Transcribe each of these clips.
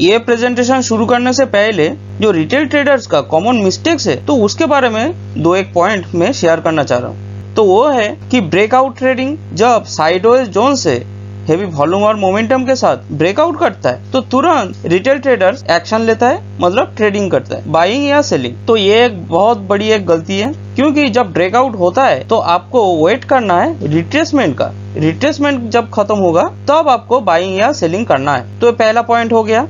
ये प्रेजेंटेशन शुरू करने से पहले जो रिटेल ट्रेडर्स का कॉमन मिस्टेक्स है तो उसके बारे में दो एक पॉइंट मैं शेयर करना चाह रहा हूँ। तो वो है कि ब्रेकआउट ट्रेडिंग जब साइडवेज जोन से हेवी वॉल्यूम और मोमेंटम के साथ ब्रेकआउट करता है तो तुरंत रिटेल ट्रेडर्स एक्शन लेता है, मतलब ट्रेडिंग करता है, बाइंग या सेलिंग। तो ये एक बहुत बड़ी एक गलती है, क्योंकि जब ब्रेकआउट होता है तो आपको वेट करना है रिट्रेसमेंट का। रिट्रेसमेंट जब खत्म होगा तब आपको बाइंग या सेलिंग करना है। तो पहला पॉइंट हो गया।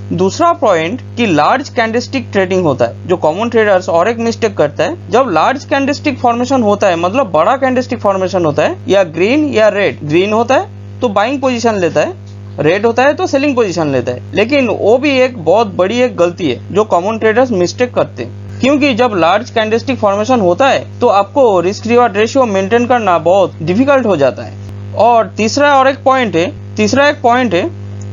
दूसरा पॉइंट कि लार्ज कैंडलस्टिक ट्रेडिंग होता है, जो कॉमन ट्रेडर्स और एक मिस्टेक करता है। जब लार्ज कैंडलस्टिक फॉर्मेशन होता है, मतलब बड़ा कैंडलस्टिक फॉर्मेशन होता है, या ग्रीन या रेड, ग्रीन होता है तो बाइंग पोजीशन लेता है, रेड होता है तो सेलिंग पोजीशन लेता है। लेकिन वो भी एक बहुत बड़ी एक गलती है जो कॉमन ट्रेडर्स मिस्टेक करते हैं, क्योंकि जब लार्ज कैंडलस्टिक फॉर्मेशन होता है तो आपको रिस्क रिवॉर्ड रेशियो मेंटेन करना बहुत डिफिकल्ट हो जाता है। और तीसरा एक पॉइंट है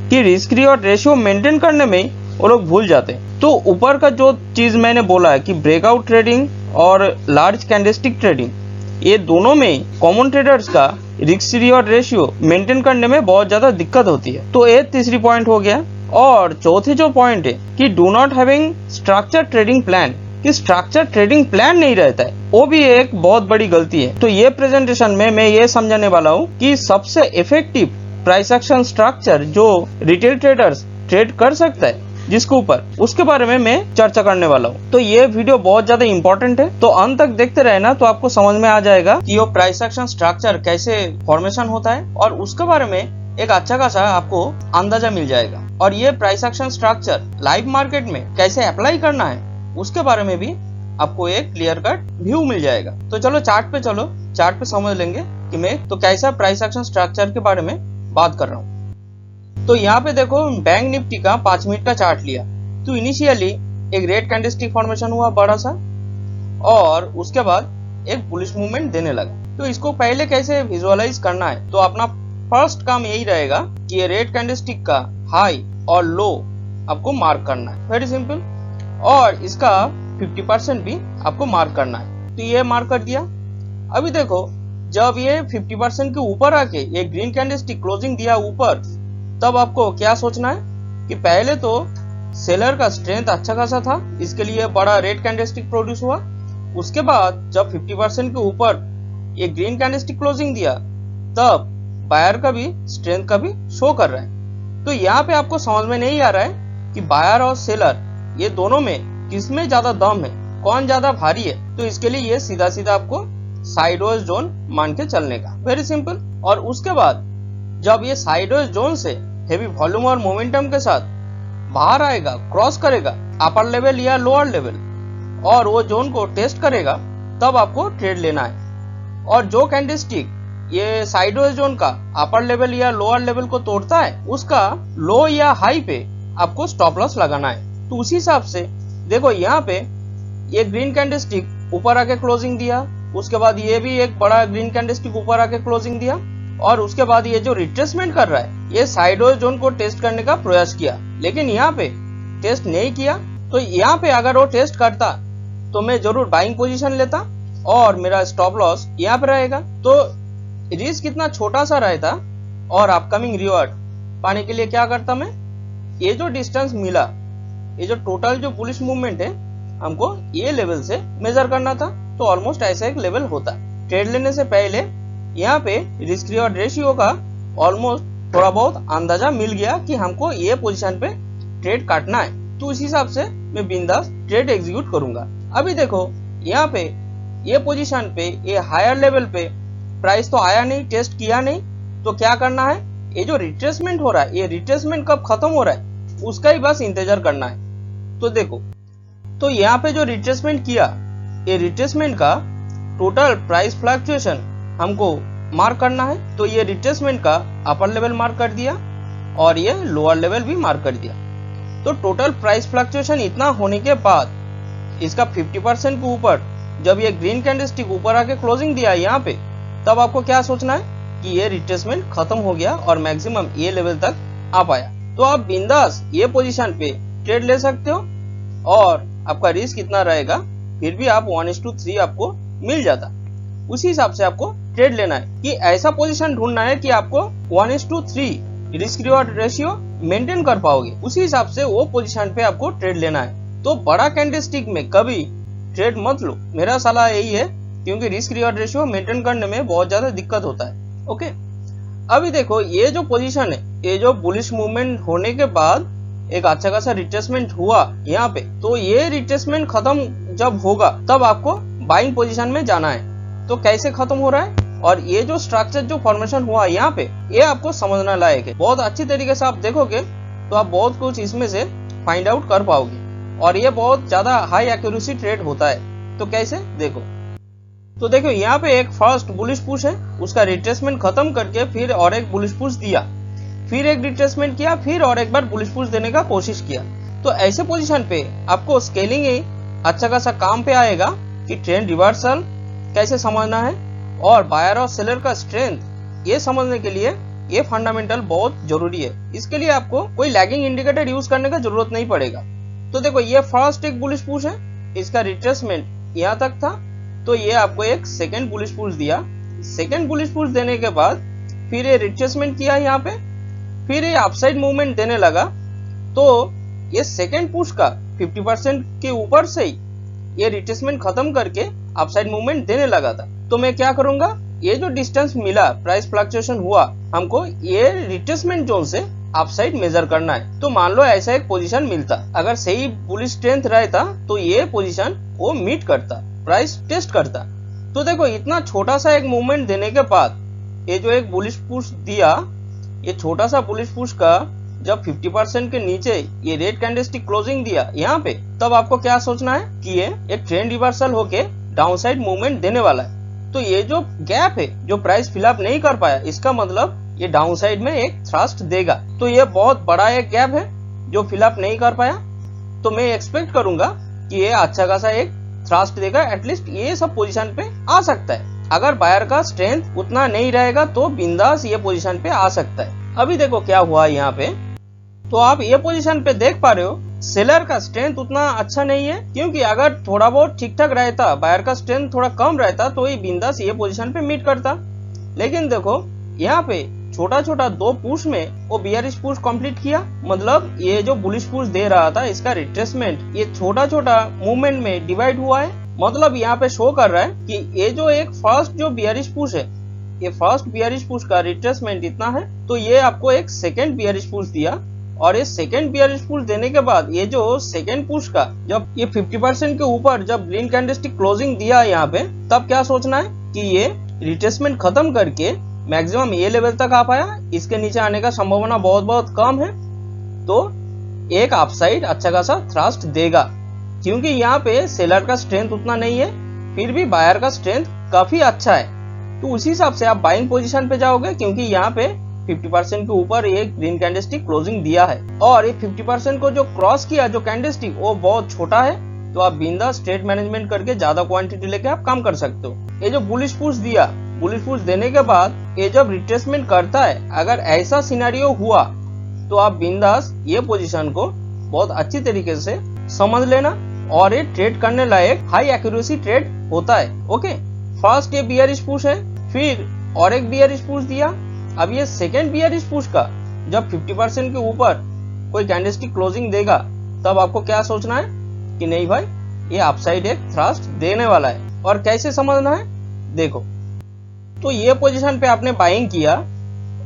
कि रिस्क रिवॉर्ड रेशियो मेंटेन करने में वो लोग भूल जाते हैं। तो ऊपर का जो चीज मैंने बोला है कि ब्रेकआउट ट्रेडिंग और लार्ज कैंडलस्टिक ट्रेडिंग, ये दोनों में कॉमन ट्रेडर्स का रिस्क रिवॉर्ड रेशियो मेंटेन करने में बहुत ज्यादा दिक्कत होती है। तो ये तीसरी पॉइंट हो गया। और चौथी जो पॉइंट है कि do not having structure trading plan, कि स्ट्रक्चर ट्रेडिंग प्लान नहीं रहता है, वो भी एक बहुत बड़ी गलती है। तो ये प्रेजेंटेशन में मैं ये समझाने वाला हूँ कि सबसे इफेक्टिव प्राइस एक्शन स्ट्रक्चर जो रिटेल ट्रेडर्स ट्रेड कर सकता है जिसके ऊपर, उसके बारे में मैं चर्चा करने वाला हूँ। तो ये वीडियो बहुत ज्यादा इंपॉर्टेंट है, तो अंत तक देखते रहना, तो आपको समझ में आ जाएगा कि वो प्राइस एक्शन स्ट्रक्चर कैसे फॉर्मेशन होता है और उसके बारे में एक अच्छा खासा आपको अंदाजा मिल जाएगा। और ये price action structure live market में कैसे अप्लाई करना है उसके बारे में भी आपको एक क्लियर कट व्यू मिल जाएगा। तो चलो चार्ट पे समझ लेंगे कि मैं तो कैसा प्राइस एक्शन स्ट्रक्चर के बारे में बात कर रहा हूँ। तो यहाँ पे देखो, बैंक निफ्टी का 5 मिनट का चार्ट लिया तो इनिशियली एक रेड कैंडलस्टिक फॉर्मेशन हुआ बड़ा सा, और उसके बाद एक बुलिश मूवमेंट देने लगा। तो इसको पहले कैसे विजुअलाइज करना है, तो अपना फर्स्ट काम यही रहेगा कि ये रेड कैंडलस्टिक का हाई और लो आपको मार्क करना है, वेरी सिंपल। और इसका 50% भी आपको मार्क करना है। तो ये मार्क कर दिया। अभी देखो, जब ये 50% के ऊपर आके ये ग्रीन कैंडलस्टिक क्लोजिंग दिया ऊपर, तब आपको क्या सोचना है कि पहले तो सेलर का स्ट्रेंथ अच्छा खासा था, इसके लिए बड़ा रेड कैंडलस्टिक प्रोड्यूस हुआ। उसके बाद जब 50% के ऊपर ये ग्रीन कैंडलस्टिक क्लोजिंग दिया, तब बायर का भी स्ट्रेंथ का भी शो कर रहा है। तो यहाँ पे आपको समझ में नहीं आ रहा है कि बायर और सेलर ये दोनों में किसमें ज्यादा दम है, कौन ज्यादा भारी है। तो इसके लिए ये सीधा सीधा आपको साइडवेज जोन मान के चलने का, वेरी सिंपल। और उसके बाद जब ये साइडवेज जोन से हेवी वॉल्यूम और मोमेंटम के साथ बाहर आएगा, क्रॉस करेगा अपर लेवल या लोअर लेवल, और वो जोन को टेस्ट करेगा, तब आपको ट्रेड लेना है। और जो कैंडलस्टिक ये साइडवेज जोन का अपर लेवल या लोअर लेवल को तोड़ता है, उसका लो या हाई पे आपको स्टॉप लॉस लगाना है। तो उसी हिसाब से देखो, यहाँ पे ये ग्रीन कैंडलस्टिक ऊपर आके क्लोजिंग दिया, उसके बाद ये भी एक बड़ा ग्रीन कैंडलस्टिक ऊपर आके क्लोजिंग दिया, और उसके बाद ये जो रिट्रेसमेंट कर रहा है ये साइडवेज जोन को टेस्ट करने का प्रयास किया, लेकिन यहाँ पे टेस्ट नहीं किया। तो यहाँ पे अगर वो टेस्ट करता तो मैं जरूर बाइंग पोजीशन लेता और मेरा स्टॉप लॉस यहाँ पे रहेगा। तो रिस्क कितना छोटा सा रहता, और अपकमिंग रिवॉर्ड पाने के लिए क्या करता मैं, ये जो डिस्टेंस मिला, ये जो टोटल जो बुलिश मूवमेंट है, हमको ये लेवल से मेजर करना था। तो ऑलमोस्ट ऐसा एक लेवल होता। ट्रेड लेने से पहले यहाँ पे रिस्क रिवॉर्ड रेशियो का ऑलमोस्ट थोड़ा बहुत अंदाजा मिल गया कि हमको ये पोजीशन पे ट्रेड काटना है। तो उस हिसाब से मैं बिंदास ट्रेड एग्जीक्यूट करूंगा। अभी देखो, यहाँ पे ये पोजीशन पे ये हायर लेवल पे प्राइस तो आया नहीं, टेस्ट किया नहीं, तो क्या करना है, ये जो रिट्रेसमेंट हो रहा है, ये रिट्रेसमेंट कब खत्म हो रहा है उसका ही बस इंतजार करना है। तो देखो, तो यहाँ पे जो रिट्रेसमेंट किया, ये रिट्रेसमेंट का टोटल प्राइस फ्लक्चुएशन हमको मार्क करना है। तो ये रिट्रेसमेंट का अपर लेवल मार्क कर दिया और ये लोअर लेवल भी मार्क कर दिया। तो टोटल प्राइस फ्लक्चुएशन इतना होने के बाद इसका 50% के ऊपर जब ये ग्रीन कैंडलस्टिक ऊपर आके क्लोजिंग दिया यहाँ पे, तब आपको क्या सोचना है कि ये रिट्रेसमेंट खत्म हो गया और मैक्सिमम ये लेवल तक आ पाया। तो आप बिंदास ये पोजीशन पे ट्रेड ले सकते हो, और आपका रिस्क कितना रहेगा फिर भी आप 1:3 आपको मिल जाता। उसी हिसाब से आपको ट्रेड लेना है कि ऐसा पोजीशन ढूंढना है कि आपको 1:3 रिस्क रिवॉर्ड रेशियो मेंटेन कर पाओगे, उसी हिसाब से वो पोजीशन पे आपको ट्रेड लेना है। तो बड़ा कैंडलस्टिक में कभी ट्रेड मत लो, मेरा सलाह यही है, क्योंकि रिस्क रिवॉर्ड रेशियो मेंटेन करने में बहुत ज्यादा दिक्कत होता है। ओके, अभी देखो ये जो पोजीशन है, ये जो बुलिश मूवमेंट होने के बाद एक अच्छा खासा रिट्रेसमेंट हुआ यहाँ पे, तो ये रिट्रेसमेंट खत्म जब होगा तब आपको बाइंग पोजीशन में जाना है। तो कैसे खत्म हो रहा है और ये जो स्ट्रक्चर जो फॉर्मेशन हुआ यहाँ पे, ये आपको समझना लायक है। बहुत अच्छी तरीके से आप देखोगे तो आप बहुत कुछ इसमें से फाइंड आउट कर पाओगे, और ये बहुत ज्यादा हाई एक्यूरेसी ट्रेड होता है। तो कैसे देखो, तो देखो यहाँ पे एक फर्स्ट बुलिश पुश है, उसका रिट्रेसमेंट खत्म करके फिर और एक बुलिश पुश दिया, फिर एक रिट्रेसमेंट किया, फिर और एक बार बुलिश पुश देने का कोशिश किया। तो ऐसे पोजीशन पे आपको स्केलिंग ही अच्छा खासा काम पे आएगा कि ट्रेंड रिवर्सल कैसे समझना है, और बायर और सेलर का स्ट्रेंथ ये समझने के लिए ये फंडामेंटल बहुत जरूरी है। इसके लिए आपको कोई लैगिंग इंडिकेटर यूज करने का जरूरत नहीं पड़ेगा। तो देखो ये फर्स्ट एक बुलिश पुश है, इसका रिट्रेसमेंट यहाँ तक था, तो ये आपको एक सेकेंड बुलिश पुश दिया। सेकेंड बुलिश पुश देने के बाद फिर ये रिट्रेसमेंट किया यहाँ पे, फिर ये अपसाइड मूवमेंट देने लगा। तो ये सेकेंड पुश का 50% के ऊपर से ही ये रिट्रेसमेंट खत्म करके अपसाइड मूवमेंट देने लगा था। तो मैं क्या करूंगा, ये जो डिस्टेंस मिला, प्राइस फ्लक्चुएशन हुआ, हमको ये रिट्रेसमेंट जोन से अपसाइड मेजर करना है। तो मान लो ऐसा एक पोजीशन मिलता, अगर सही बुलिश स्ट्रेंथ रहता तो ये पोजीशन वो मीट करता, प्राइस टेस्ट करता। तो देखो इतना छोटा सा एक मूवमेंट देने के बाद ये जो एक बुलिश पुश दिया, ये छोटा सा बुलिश पुश का जब 50% के नीचे ये रेड कैंडलस्टिक क्लोजिंग दिया यहाँ पे, तब आपको क्या सोचना है कि ये एक ट्रेंड रिवर्सल होके डाउनसाइड मूवमेंट देने वाला है। तो ये जो गैप है जो प्राइस फिलअप नहीं कर पाया, इसका मतलब ये डाउनसाइड में एक थ्रस्ट देगा। तो ये बहुत बड़ा एक गैप है जो फिलअप नहीं कर पाया, तो मैं एक्सपेक्ट करूंगा कि ये अच्छा खासा एक थ्रस्ट देगा, एटलीस्ट ये सब पोजीशन पे आ सकता है। अगर बायर का स्ट्रेंथ उतना नहीं रहेगा तो बिंदास ये पोजीशन पे आ सकता है। अभी देखो क्या हुआ यहाँ पे, तो आप ये पोजीशन पे देख पा रहे हो सेलर का स्ट्रेंथ उतना अच्छा नहीं है, क्योंकि अगर थोड़ा बहुत ठीक ठाक रहता, बायर का स्ट्रेंथ थोड़ा कम रहता, तो ये बिंदास ये पोजीशन पे मीट करता। लेकिन देखो यहाँ पे छोटा छोटा दो पुश में वो बियरिश पुश कंप्लीट किया, मतलब ये जो बुलिश पुश दे रहा था इसका रिट्रेसमेंट ये छोटा छोटा मूवमेंट में डिवाइड हुआ है। मतलब यहाँ पे शो कर रहा है कि ये जो एक फर्स्ट जो बियरिश पुश है, ये फर्स्ट बियरिश पुश का रिट्रेसमेंट इतना है, तो ये आपको एक सेकेंड बियरिश पुश दिया, और ये सेकेंड बियरिश पुश देने के बाद ये जो सेकेंड पुश का जब ये 50% के ऊपर जब ग्रीन कैंडलस्टिक क्लोजिंग दिया यहाँ पे, तब क्या सोचना है कि ये रिट्रेसमेंट खत्म करके मैक्सिमम ये लेवल तक आ पाया, इसके नीचे आने का संभावना बहुत बहुत कम है। तो एक अपसाइड अच्छा खासा थ्रस्ट देगा, क्योंकि यहाँ पे सेलर का स्ट्रेंथ उतना नहीं है, फिर भी बायर का स्ट्रेंथ काफी अच्छा है। तो उसी हिसाब से आप बाइंग पोजीशन पे जाओगे, क्योंकि यहाँ पे 50% के ऊपर ये ग्रीन कैंडलस्टिक क्लोजिंग दिया है, और ये 50% को जो क्रॉस किया जो कैंडलस्टिक वो बहुत छोटा है। तो आप बिंदास ट्रेड मैनेजमेंट करके ज्यादा क्वांटिटी लेके आप काम कर सकते हो। ये जो बुलिश पुश दिया, बुलिश पुश देने के बाद ये जब रिट्रेसमेंट करता है, अगर ऐसा सिनेरियो हुआ तो आप बिंदास ये पोजीशन को बहुत अच्छी तरीके से समझ लेना, और ये ट्रेड करने लायक हाई एक्यूरेसी ट्रेड होता है। ओके, फर्स्ट ये बियरिश पुश है, फिर और एक बियरिश पुश दिया। अब ये सेकेंड बियरिश पुश का जब 50% के ऊपर कोई कैंडलस्टिक क्लोजिंग देगा, तब आपको क्या सोचना है कि नहीं भाई ये अपसाइड एक थ्रस्ट देने वाला है। और कैसे समझना है देखो, तो ये पोजीशन पे आपने बाइंग किया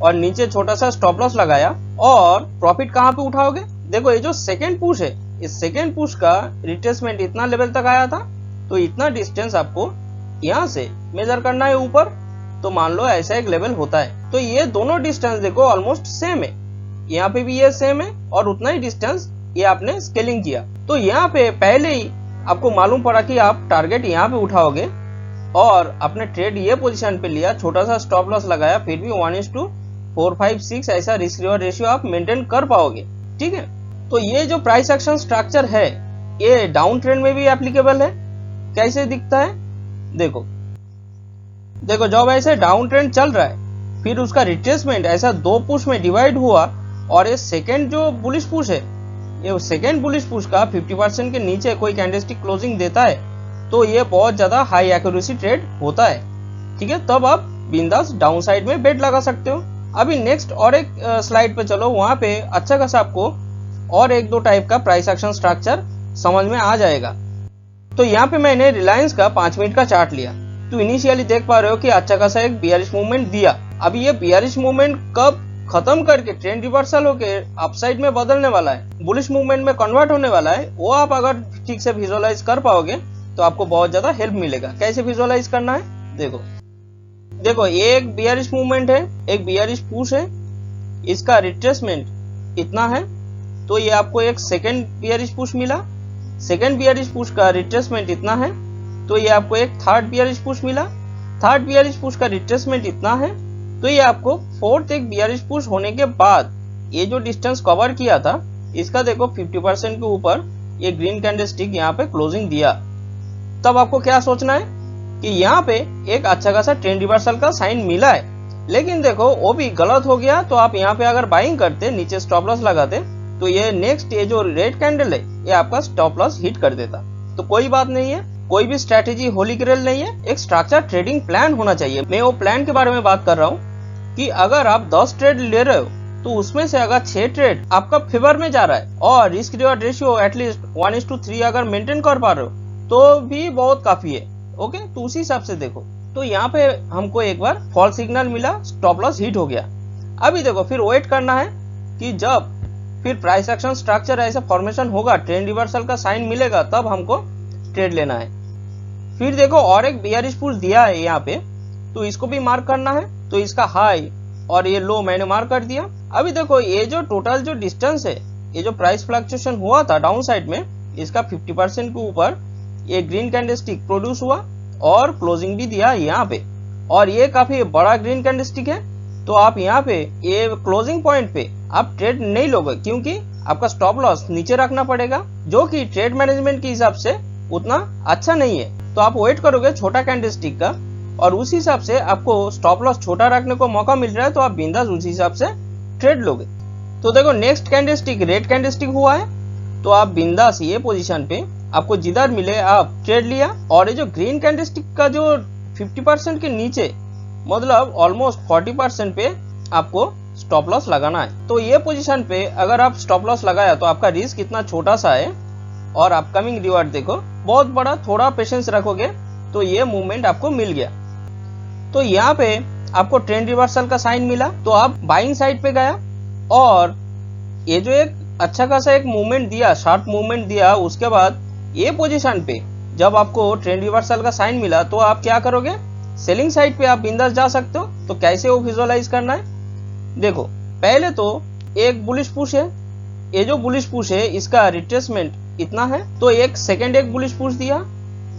और नीचे छोटा सा स्टॉप लॉस लगाया, और प्रॉफिट कहाँ पे उठाओगे। देखो ये जो सेकेंड पुश है, इस सेकेंड पुश का रिट्रेसमेंट इतना लेवल तक आया था, तो इतना डिस्टेंस आपको यहाँ से मेजर करना है ऊपर। तो मान लो ऐसा एक लेवल होता है, तो ये दोनों डिस्टेंस देखो ऑलमोस्ट सेम है, यहाँ पे भी ये सेम है, और उतना ही डिस्टेंस ये आपने स्केलिंग किया। तो यहाँ पे पहले ही आपको मालूम पड़ा कि आप टारगेट यहाँ पे उठाओगे, और आपने ट्रेड ये पोजीशन पे लिया, छोटा सा स्टॉप लॉस लगाया, फिर भी 1:456 ऐसा रिस्क रिवॉर्ड रेशियो आप मेंटेन कर पाओगे। ठीक है, तो ये जो प्राइस एक्शन स्ट्रक्चर है ये डाउन ट्रेंड में भी एप्लीकेबल है। कैसे दिखता है देखो, देखो जब ऐसे डाउन ट्रेंड चल रहा है, फिर उसका रिट्रेसमेंट ऐसा दो पुश में डिवाइड हुआ, और ये सेकेंड जो बुलिश पुश है, ये सेकेंड बुलिश पुश का 50% के नीचे कोई कैंडलस्टिक क्लोजिंग देता है, तो ये बहुत ज्यादा हाई एक्यूरेसी ट्रेड होता है। ठीक है, तब आप बिंदास डाउन साइड में बेट लगा सकते हो। अभी नेक्स्ट और एक स्लाइड पे चलो, वहां पे अच्छा खासा आपको और एक दो टाइप का प्राइस एक्शन स्ट्रक्चर समझ में आ जाएगा। तो यहाँ पे मैंने रिलायंस का 5 मिनट का चार्ट लिया। तो इनिशियली देख पा रहे हो कि अच्छा खासा एक बियरिश मूवमेंट दिया। अभी ये बियरिश मूवमेंट कब खत्म करके ट्रेंड रिवर्सल होके अपसाइड में बदलने वाला है, बुलिश मूवमेंट में कन्वर्ट होने वाला है, वो आप अगर ठीक से विजुअलाइज कर पाओगे तो आपको बहुत ज्यादा हेल्प मिलेगा। कैसे विजुअलाइज करना है, देखो ये एक बियरिश मूवमेंट है, एक बियरिश पुश है, इसका रिट्रेसमेंट इतना है, तो ये आपको एक सेकेंड बियरिश पुश मिला, सेकेंड बियरिश पुश का रिट्रेसमेंट इतना है, तो ये आपको एक थर्ड बियरिश पुश मिला, थर्ड बियरिश पुश का रिट्रेसमेंट इतना है, तो ये आपको फोर्थ एक बियरिश पुश होने के बाद ये जो डिस्टेंस कवर किया था इसका देखो 50% के ऊपर ये ग्रीन कैंडलस्टिक यहाँ पे क्लोजिंग दिया। तब आपको क्या सोचना है कि यहाँ पे एक अच्छा खासा ट्रेंड रिवर्सल का साइन मिला है, लेकिन देखो वो भी गलत हो गया। तो आप यहाँ पे अगर बाइंग करते, नीचे स्टॉप लॉस लगाते, तो ये नेक्स्ट ये जो रेड कैंडल है ये आपका स्टॉप लॉस हिट कर देता। तो कोई बात नहीं है, कोई भी स्ट्रैटेजी होली ग्रेल नहीं है, एक स्ट्रक्चर ट्रेडिंग प्लान होना चाहिए। मैं वो प्लान के बारे में बात कर रहा हूँ कि अगर आप 10 ट्रेड ले रहे हो तो उसमें से अगर 6 ट्रेड आपका फेवर में जा रहा है और रिस्क रिवॉर्ड रेशियो एटलीस्ट 1:3 अगर मेंटेन कर पा रहे हो तो भी बहुत काफी है। ओके, तो उसी हिसाब से देखो। तो यहाँ पे हमको एक बार फॉल सिग्नल मिला, स्टॉप लॉस हिट हो गया। अभी देखो फिर वेट करना है कि जब फिर प्राइस एक्शन स्ट्रक्चर ऐसा फॉर्मेशन होगा, ट्रेंड रिवर्सल का साइन मिलेगा, तब हमको ट्रेड लेना है। फिर देखो और एक बियरिश पुश दिया है यहाँ पे, तो इसको भी मार्क करना है। तो इसका हाई और ये लो मैंने मार्क कर दिया। अभी देखो ये जो टोटल जो डिस्टेंस है, ये जो प्राइस फ्लक्चुएशन हुआ था डाउन साइड में, इसका 50% के ऊपर ये ग्रीन कैंडलस्टिक प्रोड्यूस हुआ और क्लोजिंग भी दिया यहाँ पे, और ये काफी बड़ा ग्रीन कैंडलस्टिक है। तो आप यहाँ पे ये क्लोजिंग पॉइंट पे आप ट्रेड नहीं लोगे, क्योंकि आपका स्टॉप लॉस नीचे रखना पड़ेगा, जो कि ट्रेड मैनेजमेंट के हिसाब से उतना अच्छा नहीं है। तो आप वेट करोगे छोटा कैंडलस्टिक का, और उस हिसाब से आपको स्टॉप लॉस छोटा रखने को मौका मिल रहा है, तो आप बिंदास उस हिसाब से ट्रेड लोगे। तो देखो नेक्स्ट कैंडलस्टिक रेड कैंडलस्टिक हुआ है, तो आप बिंदास ये पोजीशन पे आपको जिधर मिले आप ट्रेड लिया। और ये जो ग्रीन कैंडलस्टिक का जो 50% के नीचे, मतलब ऑलमोस्ट 40% पे आपको स्टॉप लॉस लगाना है। तो ये पोजीशन पे अगर आप स्टॉप लॉस लगाया तो आपका रिस्क इतना छोटा सा है और अपकमिंग रिवार्ड देखो बहुत बड़ा। थोड़ा पेशेंस रखोगे तो ये मूवमेंट आपको मिल गया। तो यहाँ पे आपको ट्रेंड रिवर्सल का साइन मिला, तो आप बाइंग साइड पे गया और ये जो एक अच्छा खासा एक मूवमेंट दिया, शार्प मूवमेंट दिया, उसके बाद ये पोजीशन पे जब आपको ट्रेंड रिवर्सल का साइन मिला तो आप क्या करोगे, सेलिंग साइड पे आप बिंदास जा सकते हो। तो कैसे वो विजुअलाइज करना है, देखो पहले तो एक बुलिश पुश है, ये जो बुलिश पुश है इसका रिट्रेसमेंट इतना है, तो एक सेकेंड एक बुलिश पुश दिया,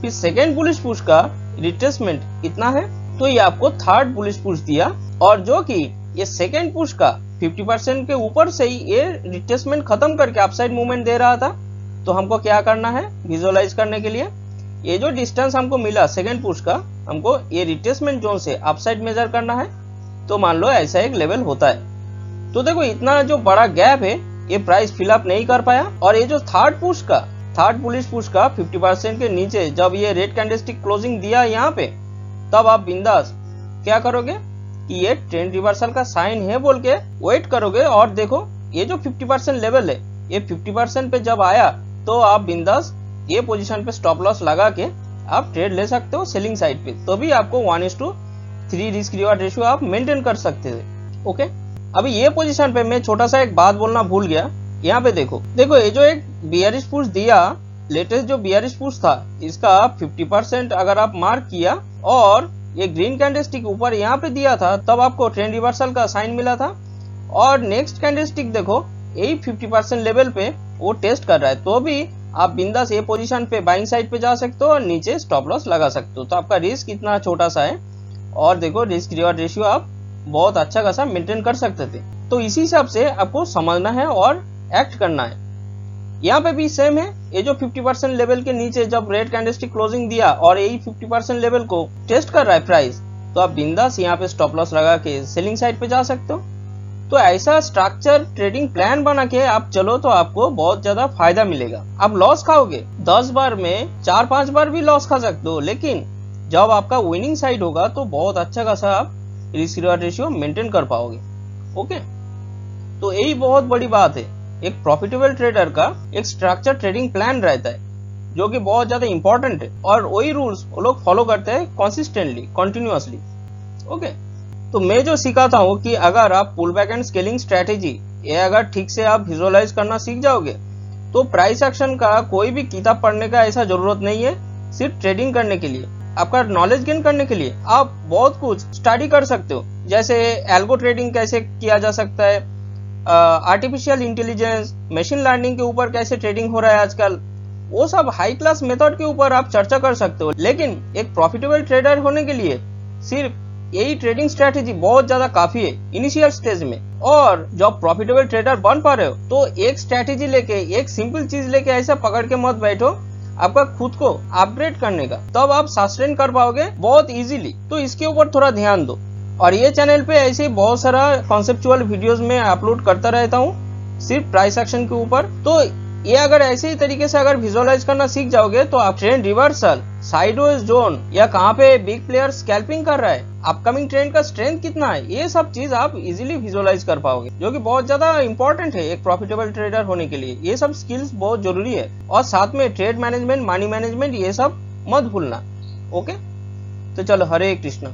फिर सेकेंड बुलिश पुश का रिट्रेसमेंट इतना है, तो ये आपको थर्ड बुलिश पुश दिया, और जो कि ये सेकेंड पुश का 50% के ऊपर से ही ये रिट्रेसमेंट खत्म करके अपसाइड मूवमेंट दे रहा था। तो हमको क्या करना है विजुअलाइज करने के लिए, ये जो डिस्टेंस हमको मिला सेकेंड पुश का, हमको ये रिट्रेसमेंट जोन से अपसाइड मेजर करना है। तो मान लो ऐसा एक लेवल होता है। तो देखो इतना जो बड़ा गैप है ये प्राइस फिलअप नहीं कर पाया, और ये जो थर्ड बुलिश पुश का 50% के नीचे जब ये रेड कैंडलस्टिक क्लोजिंग दिया यहाँ पे, तब आप बिंदास क्या करोगे कि ये ट्रेंड रिवर्सल का साइन है बोल के वेट करोगे, और देखो ये जो 50% लेवल है ये 50% पे जब आया तो आप बिंदास ये पोजीशन पे स्टॉप लॉस लगा के आप ट्रेड ले सकते हो सेलिंग साइड पे। तो भी आपको 1:3 रिस्क रिवार्ड रेशियो आप मेंटेन कर सकते थे। ओके, अभी ये पोजीशन पे मैं छोटा सा एक बात बोलना भूल गया। यहाँ पे देखो ये जो एक बियरिश पुश दिया, लेटेस्ट जो बियरिश पुश था इसका 50% अगर आप मार्क किया और ये ग्रीन कैंडलस्टिक ऊपर यहाँ पे दिया था, तब आपको ट्रेंड रिवर्सल का साइन मिला था। और नेक्स्ट कैंडलस्टिक देखो यही 50% लेवल पे वो टेस्ट कर रहा है, तो भी आप बिंदास ये पोजीशन पे बाइंग साइड पे जा सकते हो और नीचे स्टॉप लॉस लगा सकते हो। तो आपका रिस्क इतना छोटा सा है, और देखो रिस्क रिवार्ड रेशियो आप बहुत अच्छा खासा मेंटेन कर सकते थे। तो इसी हिसाब से आपको समझना है और एक्ट करना है। यहाँ पे भी सेम है, ये जो 50% लेवल के नीचे जब रेड कैंडलस्टिक क्लोजिंग दिया और यही 50% लेवल को टेस्ट कर रहा है प्राइस, तो आप बिंदास यहाँ पे स्टॉप लॉस लगा के सेलिंग साइड पे जा सकते हो। तो ऐसा स्ट्रक्चर ट्रेडिंग प्लान बना के आप चलो तो आपको बहुत ज्यादा फायदा मिलेगा। आप लॉस खाओगे 10 बार में 4-5 बार भी लॉस खा सकते हो, लेकिन जब आपका विनिंग साइड होगा तो बहुत अच्छा खासा आप रिस्क रिवार्ड रेशियो मेंटेन कर पाओगे। ओके, तो यही बहुत बड़ी बात है। एक प्रॉफिटेबल ट्रेडर का एक स्ट्रक्चर ट्रेडिंग प्लान रहता है जो कि बहुत ज्यादा इंपॉर्टेंट है, और वही रूल्स वो लोग फॉलो करते हैं कंसिस्टेंटली, कंटिन्यूअसली। ओके, तो मैं जो सिखाता हूँ कि अगर आप pull back and scaling strategy ये अगर ठीक से आप विजुअलाइज करना सीख जाओगे तो प्राइस एक्शन का कोई भी किताब पढ़ने का ऐसा जरूरत नहीं है। सिर्फ ट्रेडिंग करने के लिए, आपका नॉलेज गेन करने के लिए आप बहुत कुछ स्टडी कर सकते हो, जैसे एल्गो ट्रेडिंग कैसे किया जा सकता है, आर्टिफिशियल इंटेलिजेंस, मशीन लर्निंग के ऊपर कैसे ट्रेडिंग हो रहा है आजकल, वो सब हाई क्लास मेथड के ऊपर आप चर्चा कर सकते हो। लेकिन एक प्रॉफिटेबल ट्रेडर होने के लिए सिर्फ यही ट्रेडिंग स्ट्रेटेजी बहुत ज्यादा काफी है इनिशियल स्टेज में। और जब प्रॉफिटेबल ट्रेडर बन पा रहे हो तो एक स्ट्रेटेजी लेके, एक सिंपल चीज लेके ऐसा पकड़ के मत बैठो आपका खुद को अपग्रेड करने का, तब आप सस्टेन कर पाओगे बहुत इजीली। तो इसके ऊपर थोड़ा ध्यान दो। और ये चैनल पे ऐसे बहुत सारा कॉन्सेप्चुअल वीडियोस में अपलोड करता रहता हूँ सिर्फ प्राइस एक्शन के ऊपर। तो ये अगर ऐसे ही तरीके से अगर विजुअलाइज करना सीख जाओगे तो आप ट्रेंड रिवर्सल, साइडवेज जोन, या कहाँ पे बिग प्लेयर स्कैल्पिंग कर रहा है, अपकमिंग ट्रेंड का स्ट्रेंथ कितना है, ये सब चीज आप इजीली विजुअलाइज कर पाओगे, जो कि बहुत ज्यादा इंपॉर्टेंट है एक प्रॉफिटेबल ट्रेडर होने के लिए। ये सब स्किल्स बहुत जरूरी है, और साथ में ट्रेड मैनेजमेंट, मनी मैनेजमेंट, ये सब मत भूलना। ओके, तो चलो, हरे कृष्णा।